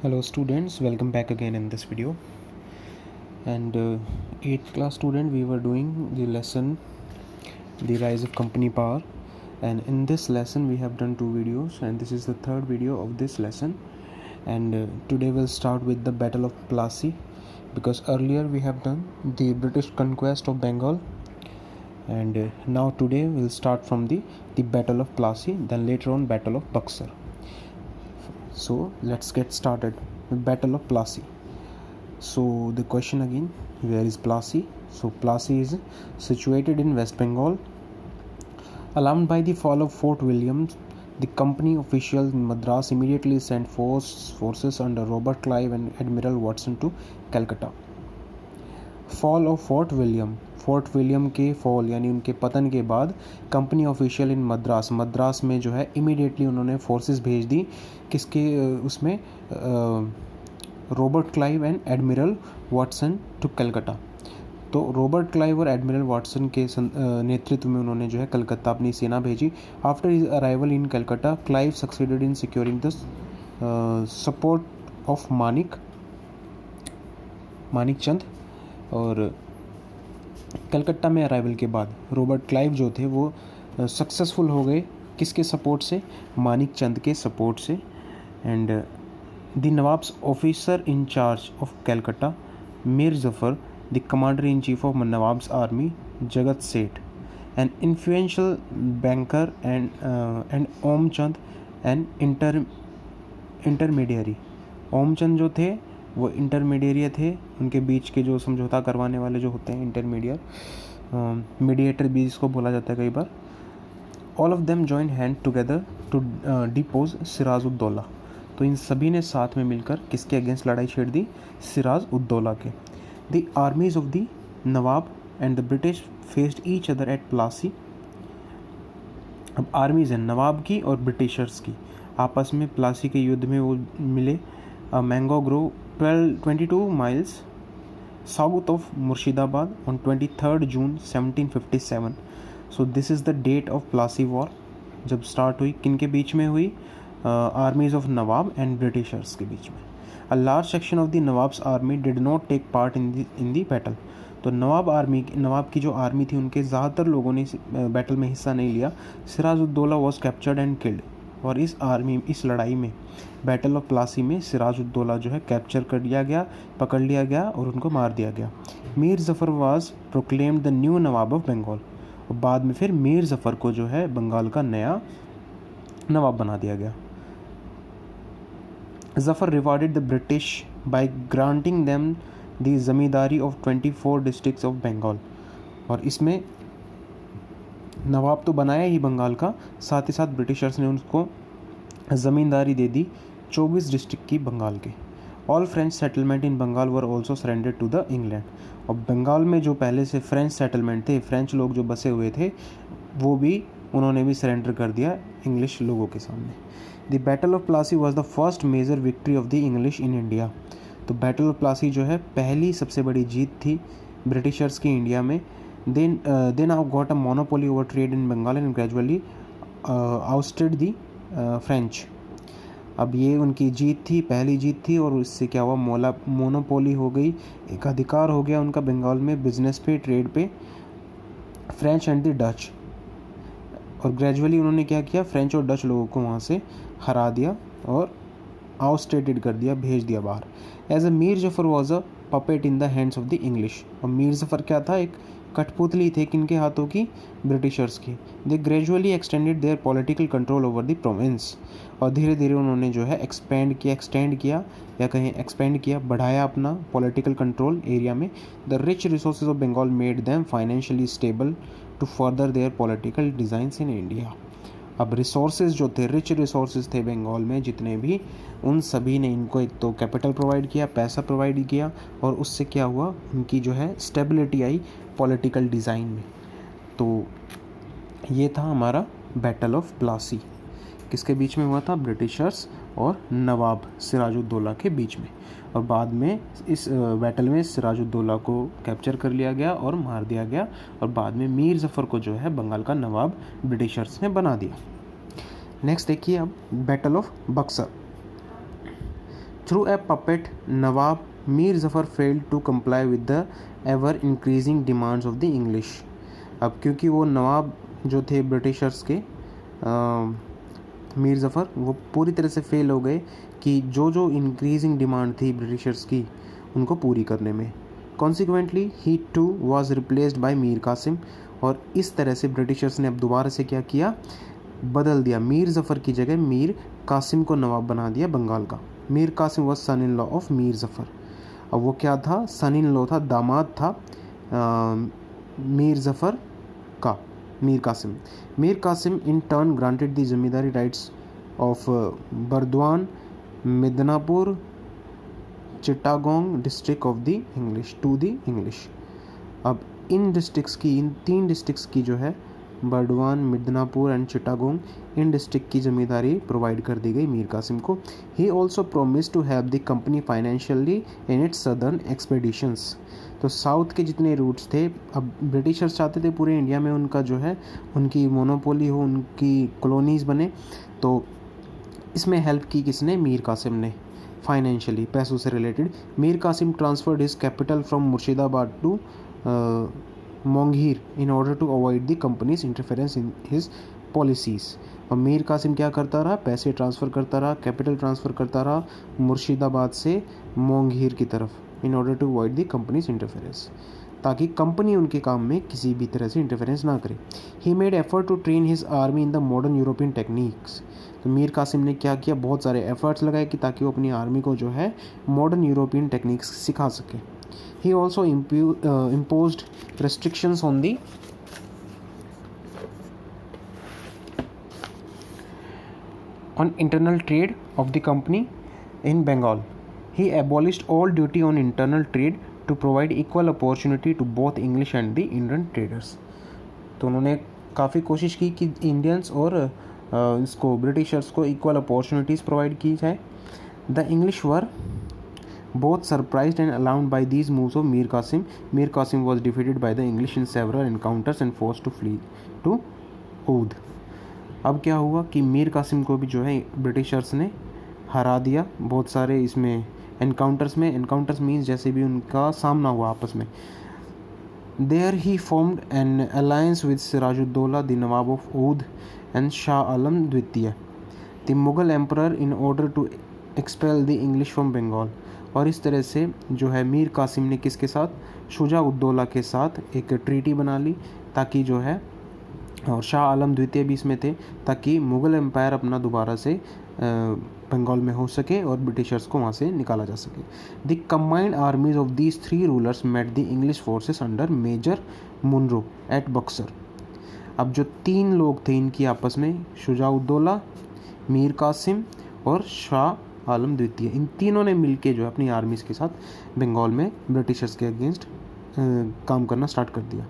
Hello students, welcome back again in this video. And 8th class student, we were doing the lesson The Rise of Company Power, and in this lesson we have done two videos, and this is the third video of this lesson. And today we'll start with the Battle of Plassey, because earlier we have done the British conquest of Bengal, and now today we'll start from the Battle of Plassey, then later on Battle of Buxar. So let's get started. Battle of Plassey. So the question again, where is Plassey? So Plassey is situated in West Bengal. Alarmed by the fall of Fort William, the company officials in Madras immediately sent forces under Robert Clive and Admiral Watson to Calcutta. Fall of fort William के fall यानी उनके पतन के बाद company official इन मद्रास में जो है immediately उन्होंने फोर्सेस भेज दी किसके उसमें Robert Clive and Admiral Watson to Calcutta. तो रॉबर्ट क्लाइव और एडमिरल वाटसन के नेतृत्व में उन्होंने जो है कलकत्ता अपनी सेना भेजी. After his arrival in Calcutta, Clive succeeded in securing the support of Manik Chand. और कलकत्ता में अराइवल के बाद रॉबर्ट क्लाइव जो थे वो सक्सेसफुल हो गए किसके सपोर्ट से? मानिक चंद के सपोर्ट से. And the nawab's officer in charge of Calcutta Mir Jafar, the commander in chief of nawab's army Jagat Seth, an influential banker and Omichand and intermediary. Omichand जो थे वो इंटरमीडिएट थे, उनके बीच के जो समझौता करवाने वाले जो होते हैं मीडिएटर भी जिसको बोला जाता है कई बार. All of them join hand together to depose Siraj-ud-Daula. तो इन सभी ने साथ में मिलकर किसके अगेंस्ट लड़ाई छेड़ दी? सिराज-उद-दौला के. The armies of the Nawab and the British faced each other at Plassey. अब आर्मीज हैं नवाब की और ब्रिटिशर्स की, आपस में प्लासी के युद्ध में वो मिले. Mango Grove 22 miles south of Murshidabad on 23rd June 1757. So this is the date of Plassey War. जब स्टार्ट हुई किन के बीच में हुई? Armies of nawab and Britishers के बीच में. A large section of the nawab's army did not take part in the battle. तो नवाब की जो आर्मी थी उनके ज़्यादातर लोगों ने बैटल में हिस्सा नहीं लिया. सिराज-उद-दौला वॉज कैप्चर्ड एंड किल्ड. और इस लड़ाई में बैटल ऑफ प्लासी में सिराज-उद-दौला जो है कैप्चर कर लिया गया, पकड़ लिया गया और उनको मार दिया गया. Mir Jafar was proclaimed the new nawab of Bengal. और बाद में फिर मीर जफ़र को जो है बंगाल का नया नवाब बना दिया गया. Jafar rewarded the British by granting them the zamindari of 24 districts of Bengal. और इसमें नवाब तो बनाया ही बंगाल का, साथ ही साथ ब्रिटिशर्स ने उनको ज़मींदारी दे दी 24 डिस्ट्रिक्ट की बंगाल के. All French settlement in Bengal were also surrendered to the England. और बंगाल में जो पहले से फ्रेंच सेटलमेंट थे, फ्रेंच लोग जो बसे हुए थे, वो भी उन्होंने भी सरेंडर कर दिया इंग्लिश लोगों के सामने. The battle of Plassey was the first major victory of the English in India. तो बैटल ऑफ प्लासी जो है पहली सबसे बड़ी जीत थी ब्रिटिशर्स की इंडिया में. They now got a monopoly over trade in Bengal and gradually ousted the French. अब ये उनकी जीत थी, पहली जीत थी, और इससे क्या हुआ? मोनोपोली हो गई, एक अधिकार हो गया उनका बंगाल में बिजनेस पे, ट्रेड पे, फ्रेंच एंड द डच. और ग्रेजुअली उन्होंने क्या किया? फ्रेंच और डच लोगों को वहाँ से हरा दिया और आउटस्टेटेड कर दिया, भेज दिया बाहर. As a Mir Jafar was a puppet in the hands of the English. और मीर जफ़र क्या था? एक कठपुतली थे किनके हाथों की? ब्रिटिशर्स की. They gradually extended their political control over the province. और धीरे धीरे उन्होंने जो है एक्सपेंड किया, बढ़ाया अपना पॉलिटिकल कंट्रोल एरिया में. The rich resources of Bengal made them financially stable to further their political designs in India. अब रिसोर्सेज जो थे, रिच रिसोर्सेज थे बंगाल में जितने भी, उन सभी ने इनको एक तो कैपिटल प्रोवाइड किया, पैसा प्रोवाइड किया, और उससे क्या हुआ? उनकी जो है स्टेबिलिटी आई पॉलिटिकल डिज़ाइन में. तो ये था हमारा बैटल ऑफ प्लासी. किसके बीच में हुआ था? ब्रिटिशर्स और नवाब सिराज-उद-दौला के बीच में. और बाद में इस बैटल में सिराज-उद-दौला को कैप्चर कर लिया गया और मार दिया गया. और बाद में मीर जफ़र को जो है बंगाल का नवाब ब्रिटिशर्स ने बना दिया. नेक्स्ट देखिए अब battle of Buxar. Through a puppet nawab Mir Jafar failed to comply with the ever increasing demands of the English. अब क्योंकि वो नवाब जो थे ब्रिटिशर्स के मीर ज़फ़र, वो पूरी तरह से फेल हो गए कि जो जो इंक्रीजिंग डिमांड थी ब्रिटिशर्स की उनको पूरी करने में। Consequently he too was replaced by Mir Qasim, और इस तरह से ब्रिटिशर्स ने अब दोबारा से क्या किया, बदल दिया, मीर ज़फ़र की जगह मीर कासिम को नवाब बना दिया बंगाल का। Mir Qasim was son in law of Mir Jafar. अब वो क्या था, सन इन लॉ था, दामाद था मीर ज़फ़र का, Mir Qasim. Mir Qasim in turn granted the zamindari rights of Burdwan, Midnapore, Chittagong district of the English to the English. अब इन डिस्ट्रिक्ट्स की, इन 3 डिस्ट्रिक्ट्स की जो है, बर्डवान, मिदनापुर एंड चिट्टागोंग, इन डिस्ट्रिक्ट की ज़मींदारी प्रोवाइड कर दी गई मीर कासिम को। He also promise to help the company financially in its southern expeditions. तो साउथ के जितने रूट्स थे, अब ब्रिटिशर्स चाहते थे पूरे इंडिया में उनका जो है, उनकी मोनोपोली हो, उनकी कॉलोनीज़ बने, तो इसमें हेल्प की किसने, मीर कासिम ने, फाइनेंशियली, पैसों से related. Mir Qasim transferred his capital from Murshidabad to Monghyr in order to avoid the company's interference in his policies. और मीर कासिम क्या करता रहा, पैसे ट्रांसफ़र करता रहा, कैपिटल ट्रांसफ़र करता रहा मुर्शिदाबाद से मोंगहीर की तरफ, in order to avoid the company's interference, ताकि कंपनी उनके काम में किसी भी तरह से इंटरफेरेंस ना करे। He made effort to train his army in the modern European techniques. तो मीर कासिम ने क्या किया, बहुत सारे एफर्ट्स लगाए कि ताकि वो अपनी आर्मी को जो है मॉडर्न यूरोपियन टेक्निक्स सिखा सके। He also imposed restrictions on the internal trade of the company in Bengal. He abolished all duty on internal trade to provide equal opportunity to both English and the Indian traders. तो उन्होंने काफ़ी कोशिश की कि Indians और इसको Britishers को equal opportunities provide की जाए। The English were both surprised and alarmed by these moves of Mir Qasim. Mir Qasim was defeated by the English in several encounters and forced to flee to Oudh. अब क्या हुआ कि मीर कासिम को भी जो है ब्रिटिशर्स ने हरा दिया बहुत सारे इसमें एनकाउंटर्स में। एनकाउंटर्स मीन्स जैसे भी उनका सामना हुआ आपस में। There he formed an alliance with Siraj-ud-Daula the nawab of Oudh and Shah Alam द्वितीय the Mughal emperor in order to expel the English from Bengal. और इस तरह से जो है मीर कासिम ने किसके साथ, शुजा उद्दौला के साथ एक ट्रीटी बना ली, ताकि जो है, और शाह आलम द्वितीय भी इसमें थे, ताकि मुग़ल एम्पायर अपना दोबारा से बंगाल में हो सके और ब्रिटिशर्स को वहाँ से निकाला जा सके। The combined armies of these 3 rulers met the English forces under major Munro at Buxar. अब जो 3 लोग थे इनकी आपस में, शुजा उद्दौला, मीर कासिम और शाह आलम द्वितीय, इन तीनों ने मिलके जो है अपनी आर्मीज़ के साथ बंगाल में ब्रिटिशर्स के अगेंस्ट काम करना स्टार्ट कर दिया।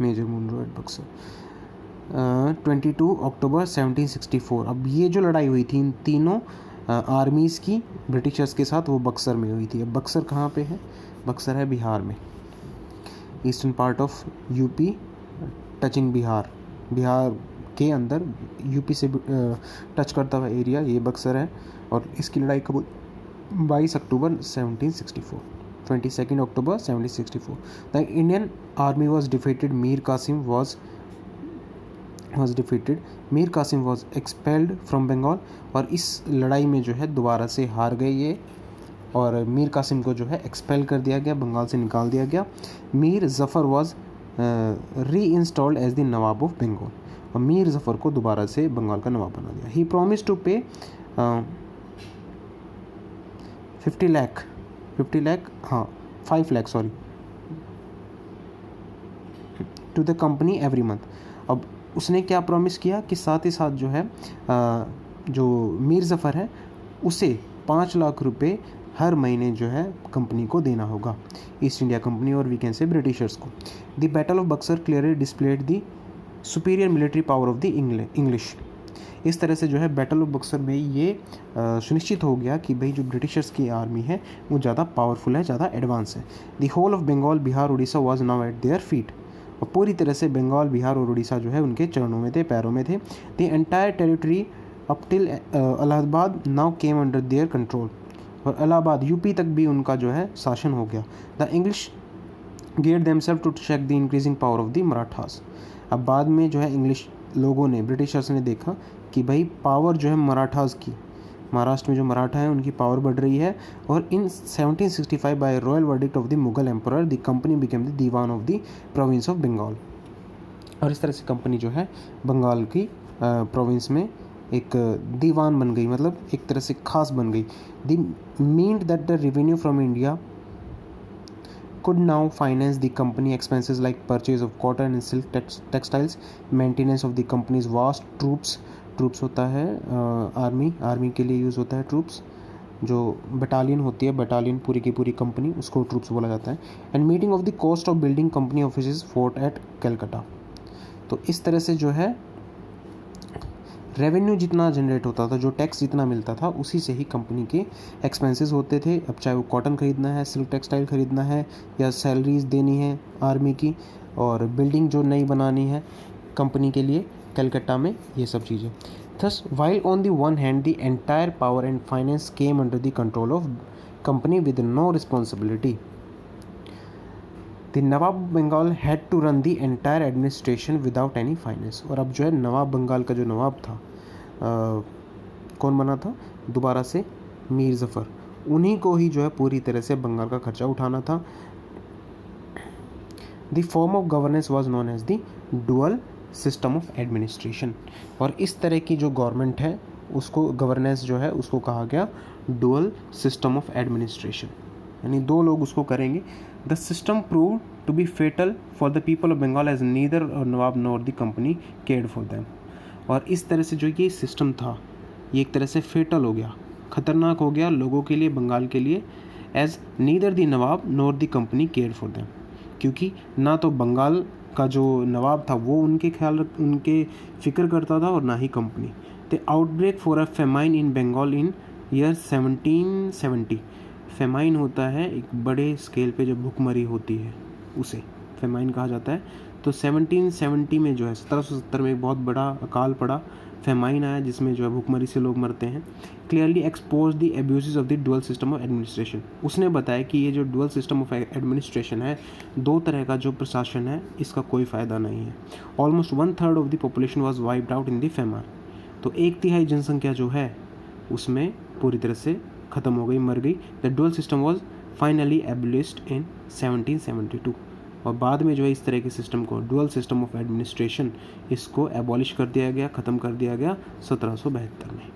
मेजर मुनरो एट बक्सर 22 अक्टूबर 1764। अब ये जो लड़ाई हुई थी इन तीनों आर्मीज़ की ब्रिटिशर्स के साथ, वो बक्सर में हुई थी। अब बक्सर कहाँ पे है, बक्सर है बिहार में, eastern part of UP touching Bihar, Bihar के अंदर यूपी से टच करता हुआ एरिया ये बक्सर है। और इसकी लड़ाई कब, 22 अक्टूबर 1764, 22 अक्टूबर 1764। The Indian army was defeated, Mir Qasim was defeated, Mir Qasim was expelled from Bengal. और इस लड़ाई में जो है दोबारा से हार गए ये, और मीर कासिम को जो है एक्सपेल कर दिया गया, बंगाल से निकाल दिया गया। Mir Jafar was reinstalled as the nawab of Bengal, और मीर ज़फ़र को दोबारा से बंगाल का नवाब बना दिया। ही promise to pay 5 lakh sorry to the company every month. अब उसने क्या प्रॉमिस किया कि साथ ही साथ जो है जो मीर ज़फ़र है उसे 5 लाख रुपए हर महीने जो है कंपनी को देना होगा, ईस्ट इंडिया कंपनी और वी कैन से ब्रिटिशर्स को। The battle of Buxar clearly displayed the superior military power of the English. इस तरह से जो है बैटल ऑफ बक्सर में ये सुनिश्चित हो गया कि भाई जो ब्रिटिशर्स की आर्मी है वो ज़्यादा पावरफुल है, ज़्यादा एडवांस है। The whole of Bengal, Bihar, Orissa was now at their feet. और पूरी तरह से बंगाल, बिहार और उड़ीसा जो है उनके चरणों में थे, पैरों में थे। The entire territory up till Allahabad now came under their control, और इलाहाबाद यूपी तक भी उनका जो है शासन हो गया। The English get themselves to check the increasing power of the Marathas. अब बाद में जो है इंग्लिश लोगों ने, ब्रिटिशर्स ने देखा कि भाई पावर जो है मराठास की, महाराष्ट्र में जो मराठा है उनकी पावर बढ़ रही है, और in 1765 by royal verdict of the Mughal emperor the company became the diwan of the province of Bengal. और इस तरह से कंपनी जो है बंगाल की प्रोविंस में एक दीवान बन गई, मतलब एक तरह से खास बन गई। The meant that the revenue from India could now finance the company expenses like purchase of cotton and silk textiles, maintenance of the company's vast troops होता है आर्मी के लिए यूज़ होता है ट्रूप्स, जो बटालियन होती है, बटालियन पूरी की पूरी कंपनी, उसको ट्रूप्स बोला जाता है। And meeting of the cost of building company office fort eight Calcutta. तो इस तरह से जो है रेवेन्यू जितना जनरेट होता था, जो टैक्स जितना मिलता था, उसी से ही कंपनी के एक्सपेंसेस होते थे। अब चाहे वो कॉटन ख़रीदना है, सिल्क टेक्सटाइल ख़रीदना है, या सैलरीज देनी है आर्मी की, और बिल्डिंग जो नई बनानी है कंपनी के लिए कलकत्ता में, ये सब चीज़ें। Thus while on the one hand the entire power and finance came under the control of company with no responsibility, the nawab Bengal had to run the entire administration without any finance. और अब जो है नवाब बंगाल का जो नवाब था, कौन बना था दोबारा से, मीर ज़फ़र, उन्हीं को ही जो है पूरी तरह से बंगाल का खर्चा उठाना था। The form of governance was known as the dual system of administration. और इस तरह की जो गवर्नमेंट है उसको, गवर्नेंस जो है उसको कहा गया डुअल सिस्टम ऑफ एडमिनिस्ट्रेशन, यानी दो लोग उसको करेंगे। The system prove to be fatal for the people of Bengal as neither nawab nor the company cared for them. और इस तरह से जो ये सिस्टम था, ये एक तरह से फेटल हो गया, ख़तरनाक हो गया लोगों के लिए, बंगाल के लिए, as neither the nawab nor the company care for them, क्योंकि ना तो बंगाल का जो नवाब था वो उनके फ़िक्र करता था, और ना ही company. The outbreak for a famine in Bengal in year 1770। Famine होता है एक बड़े स्केल पे जब भुखमरी होती है, उसे फेमाइन कहा जाता है। तो 1770 में जो है 1770 में एक बहुत बड़ा अकाल पड़ा, फेमाइन आया, जिसमें जो है भुखमरी से लोग मरते हैं। Clearly expose the abuses of the dual system of administration. उसने बताया कि ये जो डुअल सिस्टम ऑफ एडमिनिस्ट्रेशन है, दो तरह का जो प्रशासन है, इसका कोई फ़ायदा नहीं है। Almost 1/3 of the population was wiped out in the famine. तो 1/3 जनसंख्या जो है उसमें पूरी तरह से ख़त्म हो गई, मर गई। The dual system was finally abolished in 1772। और बाद में जो है इस तरह के सिस्टम को, डुअल सिस्टम ऑफ एडमिनिस्ट्रेशन, इसको एबॉलिश कर दिया गया, ख़त्म कर दिया गया 1772 में।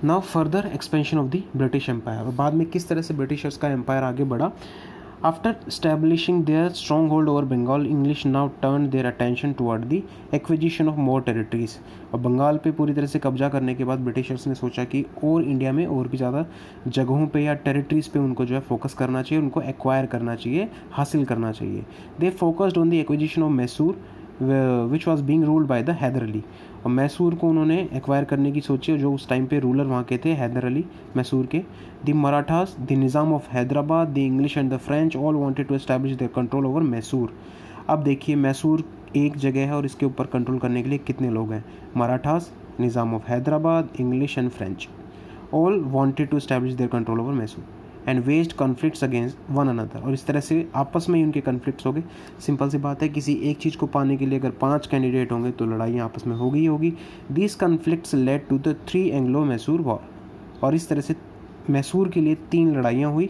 Now further expansion of the British empire. और बाद में किस तरह से ब्रिटिशर्स का एम्पायर आगे बढ़ा। After establishing their strong hold over Bengal, English now turn their attention toward the acquisition of more territories. और बंगाल पे पूरी तरह से कब्जा करने के बाद ब्रिटिशर्स ने सोचा कि और इंडिया में और भी ज़्यादा जगहों पे या टेरिटरीज पे उनको जो है फोकस करना चाहिए, उनको एक्वायर करना चाहिए, हासिल करना चाहिए। They focused on the acquisition of Mysore which was being ruled by the Hyder Ali. और मैसूर को उन्होंने एक्वायर करने की सोची, जो उस टाइम पे रूलर वहाँ के थे हैदर अली, मैसूर के। The Marathas, the Nizam of Hyderabad, the English and the French all wanted to establish their control over Mysore. अब देखिए मैसूर एक जगह है और इसके ऊपर कंट्रोल करने के लिए कितने लोग हैं, Marathas, Nizam of Hyderabad, English and French, all wanted to establish their control over Mysore and waged conflicts against one another. और इस तरह से आपस में ही उनके कॉन्फ्लिक्ट्स हो गए। सिंपल सी बात है, किसी एक चीज़ को पाने के लिए अगर 5 कैंडिडेट होंगे तो लड़ाइयाँ आपस में होगी ही होगी। These conflicts led to the 3 Anglo Mysore war. और इस तरह से मैसूर के लिए 3 लड़ाइयाँ हुई।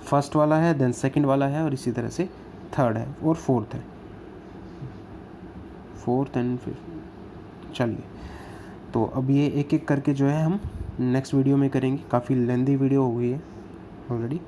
फर्स्ट वाला है, देन सेकंड वाला है, और इसी तरह से थर्ड है और फोर्थ है, फोर्थ एंड फिफ्थ। चलिए, तो अब ये एक एक करके जो है हम नेक्स्ट वीडियो में करेंगे। काफ़ी लेंदी वीडियो हो गई है ऑलरेडी।